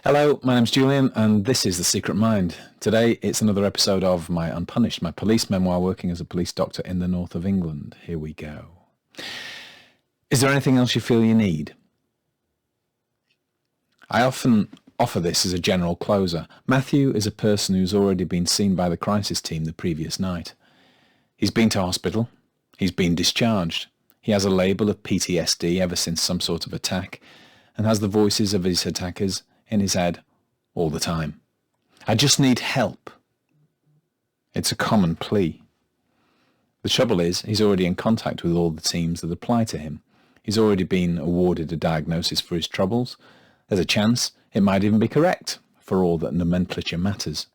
Hello, my name's Julian and this is The Secret Mind. Today it's another episode of my Unpunished, my police memoir working as a police doctor in the north of England. Here we go. Is there anything else you feel you need? I often offer this as a general closer. Matthew is a person who's already been seen by the crisis team the previous night. He's been to hospital. He's been discharged. He has a label of PTSD ever since some sort of attack and has the voices of his attackers in his head all the time. I just need help. It's a common plea. The trouble is, he's already in contact with all the teams that apply to him. He's already been awarded a diagnosis for his troubles. There's a chance it might even be correct, for all that nomenclature matters.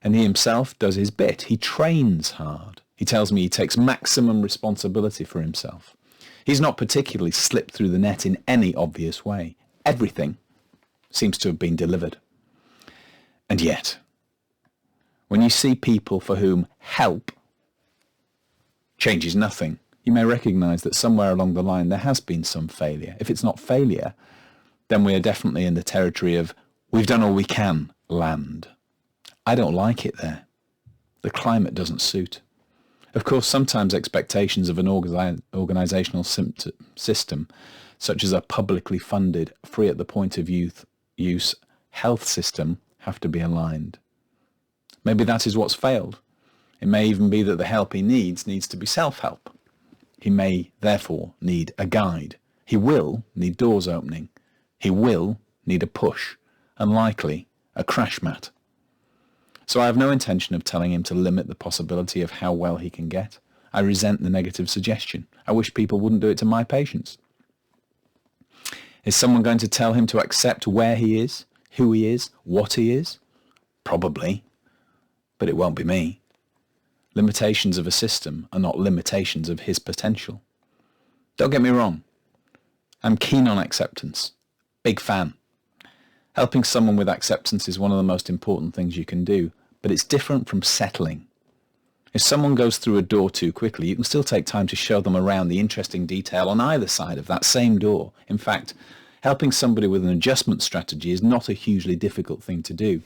And he himself does his bit. He trains hard. He tells me he takes maximum responsibility for himself. He's not particularly slipped through the net in any obvious way. Everything seems to have been delivered. And yet, when you see people for whom help changes nothing, you may recognise that somewhere along the line there has been some failure. If it's not failure, then we are definitely in the territory of we've done all we can land. I don't like it there. The climate doesn't suit. Of course, sometimes expectations of an organisational system, such as a publicly funded, free at the point of use health system, have to be aligned. Maybe that is what's failed. It may even be that the help he needs to be self-help. He may therefore need a guide. He will need doors opening. He will need a push, and likely a crash mat. So I have no intention of telling him to limit the possibility of how well he can get. I resent the negative suggestion. I wish people wouldn't do it to my patients. Is someone going to tell him to accept where he is, who he is, what he is? Probably, but it won't be me. Limitations of a system are not limitations of his potential. Don't get me wrong. I'm keen on acceptance. Big fan. Helping someone with acceptance is one of the most important things you can do, but it's different from settling. If someone goes through a door too quickly, you can still take time to show them around the interesting detail on either side of that same door. In fact, helping somebody with an adjustment strategy is not a hugely difficult thing to do.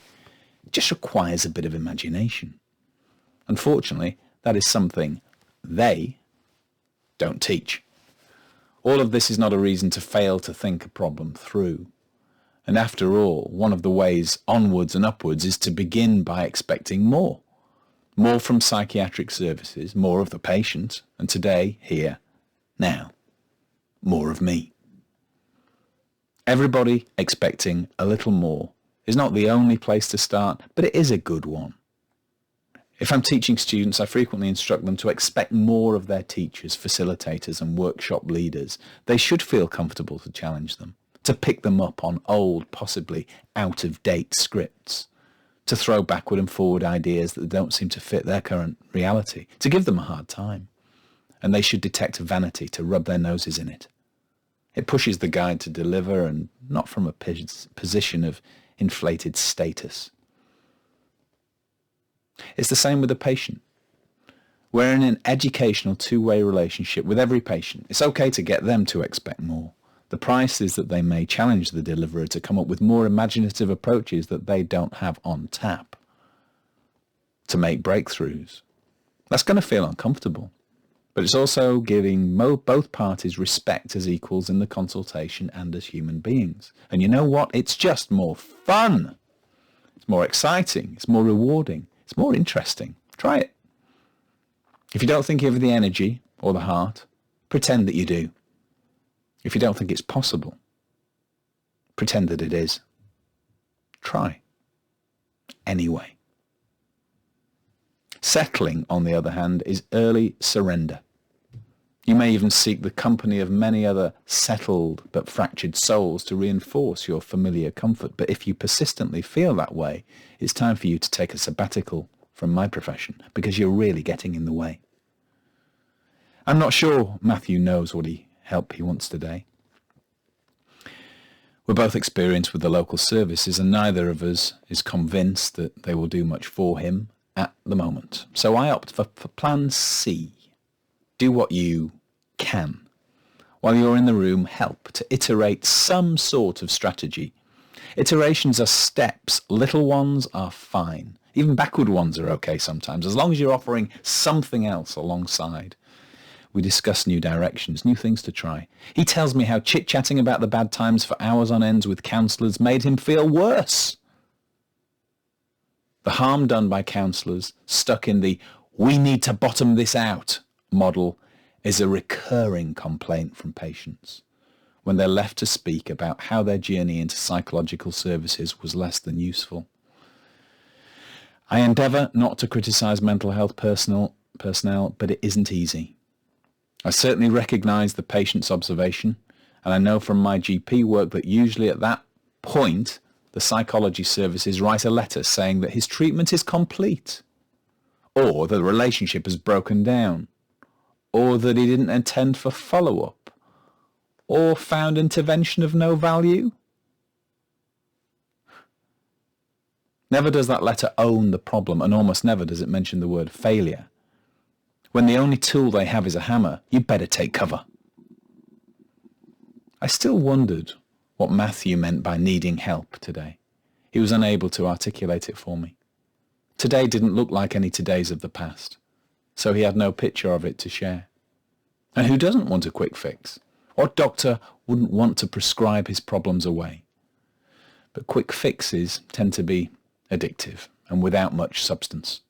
It just requires a bit of imagination. Unfortunately, that is something they don't teach. All of this is not a reason to fail to think a problem through. And after all, one of the ways onwards and upwards is to begin by expecting more. More from psychiatric services, more of the patient, and today, here, now, more of me. Everybody expecting a little more is not the only place to start, but it is a good one. If I'm teaching students, I frequently instruct them to expect more of their teachers, facilitators and workshop leaders. They should feel comfortable to challenge them, to pick them up on old, possibly out-of-date scripts, to throw backward and forward ideas that don't seem to fit their current reality, to give them a hard time. And they should detect vanity, to rub their noses in it. It pushes the guide to deliver, and not from a position of inflated status. It's the same with the patient. We're in an educational two-way relationship with every patient. It's okay to get them to expect more. The price is that they may challenge the deliverer to come up with more imaginative approaches that they don't have on tap, to make breakthroughs. That's going to feel uncomfortable, but it's also giving both parties respect as equals in the consultation and as human beings. And you know what? It's just more fun. It's more exciting. It's more rewarding. It's more interesting. Try it. If you don't think you have the energy or the heart, pretend that you do. If you don't think it's possible, pretend that it is. Try. Anyway. Settling, on the other hand, is early surrender. You may even seek the company of many other settled but fractured souls to reinforce your familiar comfort. But if you persistently feel that way, it's time for you to take a sabbatical from my profession, because you're really getting in the way. I'm not sure Matthew knows what help he wants today. We're both experienced with the local services, and neither of us is convinced that they will do much for him at the moment. So I opt for plan C. Do what you can. While you're in the room, help to iterate some sort of strategy. Iterations are steps. Little ones are fine. Even backward ones are okay sometimes, as long as you're offering something else alongside. We discuss new directions, new things to try. He tells me how chit-chatting about the bad times for hours on end with counsellors made him feel worse. The harm done by counsellors stuck in the "we need to bottom this out" model is a recurring complaint from patients when they're left to speak about how their journey into psychological services was less than useful. I endeavour not to criticise mental health personnel, but it isn't easy. I certainly recognise the patient's observation, and I know from my GP work that usually at that point the psychology services write a letter saying that his treatment is complete, or that the relationship has broken down, or that he didn't attend for follow-up, or found intervention of no value. Never does that letter own the problem, and almost never does it mention the word failure. When the only tool they have is a hammer, you better take cover. I still wondered what Matthew meant by needing help today. He was unable to articulate it for me. Today didn't look like any todays of the past, so he had no picture of it to share. And who doesn't want a quick fix? What doctor wouldn't want to prescribe his problems away? But quick fixes tend to be addictive and without much substance.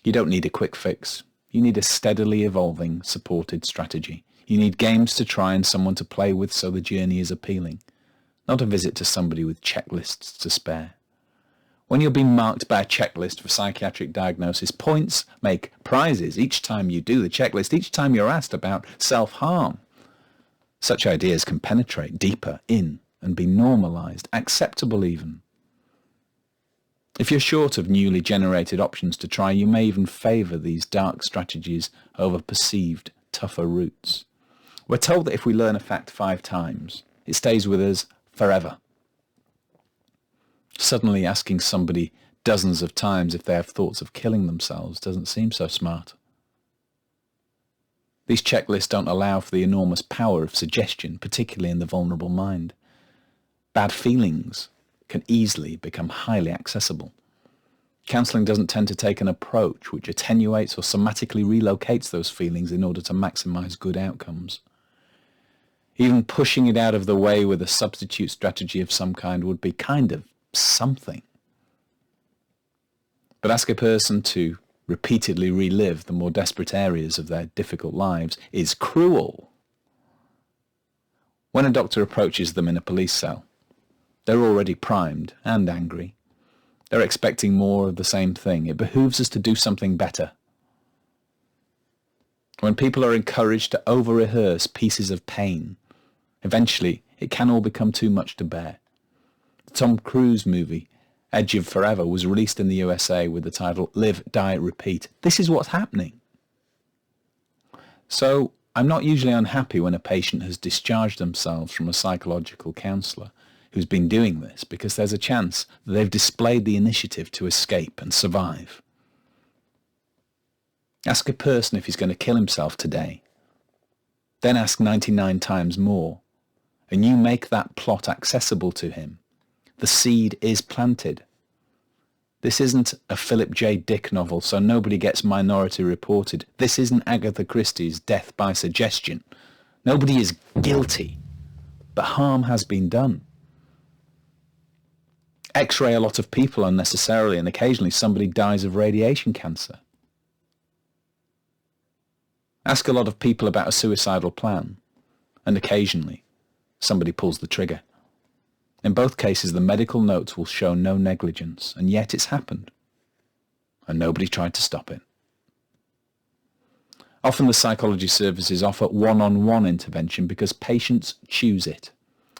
You don't need a quick fix. You need a steadily evolving, supported strategy. You need games to try and someone to play with so the journey is appealing, not a visit to somebody with checklists to spare. When you're being marked by a checklist for psychiatric diagnosis, points make prizes each time you do the checklist, each time you're asked about self-harm. Such ideas can penetrate deeper in and be normalised, acceptable even. If you're short of newly generated options to try, you may even favour these dark strategies over perceived tougher routes. We're told that if we learn a fact 5 times, it stays with us forever. Suddenly asking somebody dozens of times if they have thoughts of killing themselves doesn't seem so smart. These checklists don't allow for the enormous power of suggestion, particularly in the vulnerable mind. Bad feelings can easily become highly accessible. Counselling doesn't tend to take an approach which attenuates or somatically relocates those feelings in order to maximise good outcomes. Even pushing it out of the way with a substitute strategy of some kind would be kind of something. But ask a person to repeatedly relive the more desperate areas of their difficult lives is cruel. When a doctor approaches them in a police cell, they're already primed and angry. They're expecting more of the same thing. It behooves us to do something better. When people are encouraged to over-rehearse pieces of pain, eventually it can all become too much to bear. The Tom Cruise movie, Edge of Forever, was released in the USA with the title Live, Die, Repeat. This is what's happening. So I'm not usually unhappy when a patient has discharged themselves from a psychological counsellor who's been doing this, because there's a chance that they've displayed the initiative to escape and survive. Ask a person if he's going to kill himself today. Then ask 99 times more, and you make that plot accessible to him. The seed is planted. This isn't a Philip J. Dick novel, so nobody gets Minority Reported. This isn't Agatha Christie's Death by Suggestion. Nobody is guilty, but harm has been done. X-ray a lot of people unnecessarily, and occasionally somebody dies of radiation cancer. Ask a lot of people about a suicidal plan, and occasionally somebody pulls the trigger. In both cases, the medical notes will show no negligence, and yet it's happened, and nobody tried to stop it. Often the psychology services offer one-on-one intervention because patients choose it.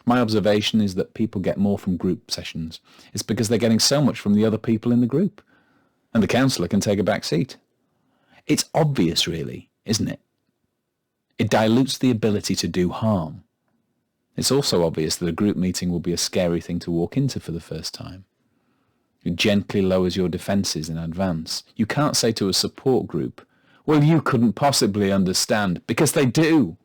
My observation is that people get more from group sessions. It's because they're getting so much from the other people in the group, and the counsellor can take a back seat. It's obvious, really, isn't it? It dilutes the ability to do harm. It's also obvious that a group meeting will be a scary thing to walk into for the first time. It gently lowers your defences in advance. You can't say to a support group, well, you couldn't possibly understand, because they do.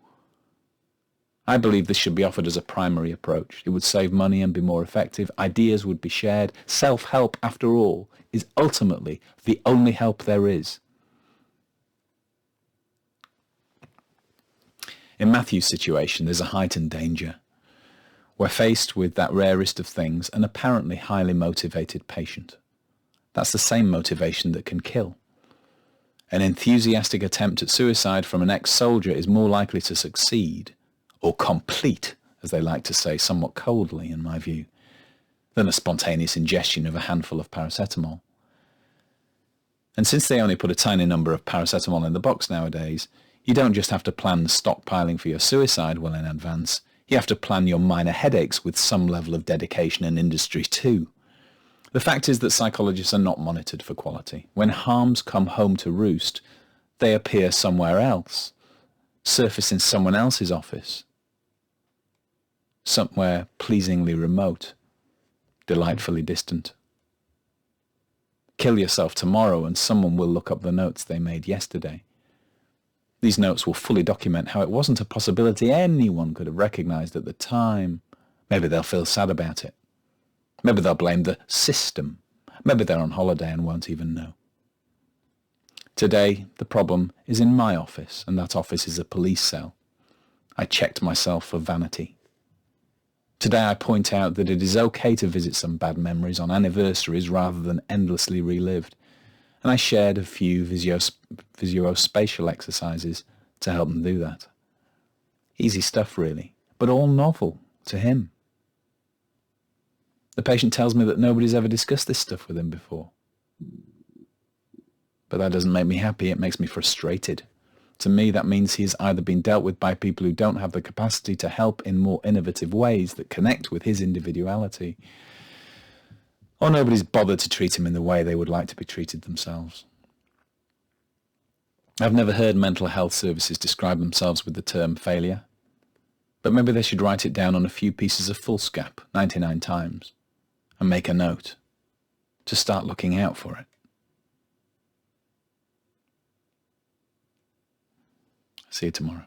I believe this should be offered as a primary approach. It would save money and be more effective. Ideas would be shared. Self-help, after all, is ultimately the only help there is. In Matthew's situation, there's a heightened danger. We're faced with that rarest of things, an apparently highly motivated patient. That's the same motivation that can kill. An enthusiastic attempt at suicide from an ex-soldier is more likely to succeed, or complete, as they like to say somewhat coldly in my view, than a spontaneous ingestion of a handful of paracetamol. And since they only put a tiny number of paracetamol in the box nowadays, you don't just have to plan the stockpiling for your suicide well in advance, you have to plan your minor headaches with some level of dedication and industry too. The fact is that psychologists are not monitored for quality. When harms come home to roost, they appear somewhere else, surface in someone else's office, somewhere pleasingly remote, delightfully distant. Kill yourself tomorrow and someone will look up the notes they made yesterday. These notes will fully document how it wasn't a possibility anyone could have recognized at the time. Maybe they'll feel sad about it. Maybe they'll blame the system. Maybe they're on holiday and won't even know. Today, the problem is in my office, and that office is a police cell. I checked myself for vanity. Today I point out that it is okay to visit some bad memories on anniversaries rather than endlessly relived, and I shared a few visuospatial exercises to help them do that. Easy stuff really, but all novel to him. The patient tells me that nobody's ever discussed this stuff with him before. But that doesn't make me happy, it makes me frustrated. To me, that means he's either been dealt with by people who don't have the capacity to help in more innovative ways that connect with his individuality, or nobody's bothered to treat him in the way they would like to be treated themselves. I've never heard mental health services describe themselves with the term failure, but maybe they should write it down on a few pieces of foolscap 99 times and make a note to start looking out for it. See you tomorrow.